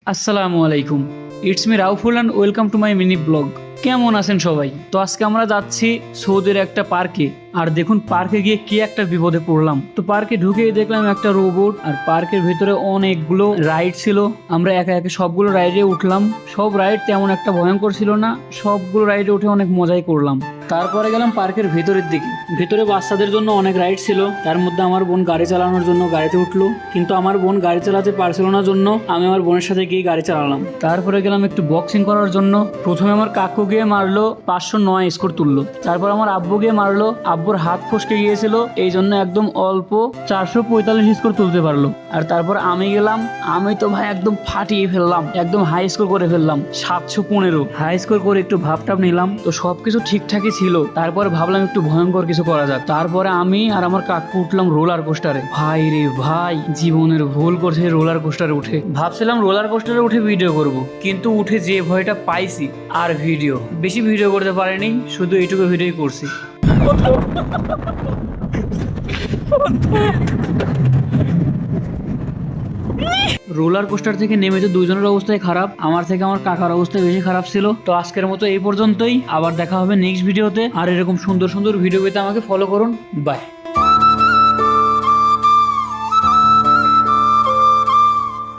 আসসালামু আলাইকুম, it's me Rauful and welcome to my mini blog. কেমন আছেন সবাই? তো আজকে আমরা যাচ্ছি সৌদির একটা পার্কে। আর দেখুন পার্কে গিয়ে কি একটা বিপদে পড়লাম। তো পার্কে ঢুকেই দেখলাম একটা রোবট, আর পার্কের ভিতরে অনেকগুলো রাইড ছিল। আমরা একে একে সবগুলো রাইডে উঠলাম। সব রাইড তেমন একটা ভয়ঙ্কর ছিল না, সবগুলো রাইডে উঠে অনেক মজাই করলাম। তারপরে গেলাম পার্কের ভেতরের দিকে। ভেতরে বাচ্চাদের জন্য অনেক রাইড ছিল। তার মধ্যে আমার বোন গাড়ি চালানোর জন্য গাড়িতে উঠলো, কিন্তু আমার বোন গাড়ি চালাতে পারছিল না জন্য আমি আমার বোনের সাথে গিয়ে গাড়ি চালালাম। তারপরে গেলাম একটু বক্সিং করার জন্য। প্রথমে আমার কাকু গিয়ে মারলো, 509 স্কোর তুললো। তারপর আমার আব্বু গিয়ে মারলো, আব্বুর হাত ফসকে গিয়েছিল, এই জন্য একদম অল্প 445 স্কোর তুলতে পারলো। আর তারপর আমি গেলাম, আমি তো ভাই একদম ফাটিয়ে ফেললাম, একদম হাই স্কোর করে ফেললাম 715 হাই স্কোর করে একটু ভাবটাপ নিলাম। তো সবকিছু ঠিকঠাকই ছিল। তারপরে ভাবলাম একটু ভয়ঙ্কর কিছু করা যাক। তারপরে আমি আর আমার কাকু উঠলাম রোলার কোস্টারে। ভাই রে ভাই, জীবনের ভুল করছে রোলার কোস্টারে উঠে। ভাবছিলাম রোলার কোস্টারে উঠে ভিডিও করব, কিন্তু উঠে যে ভয়টা পাইছি আর বেশি ভিডিও করতে পারিনি, শুধু এইটুকু ভিডিওই করছি। রোলার কোস্টার থেকে নেমে তো দুজনের অবস্থাই খারাপ, আমার থেকে আমার কাকার অবস্থা বেশি খারাপ ছিল। তো আজকের মতো এই পর্যন্তই, আবার দেখা হবে নেক্সট ভিডিওতে। আর এরকম সুন্দর সুন্দর ভিডিও পেতে আমাকে ফলো করুন। বাই।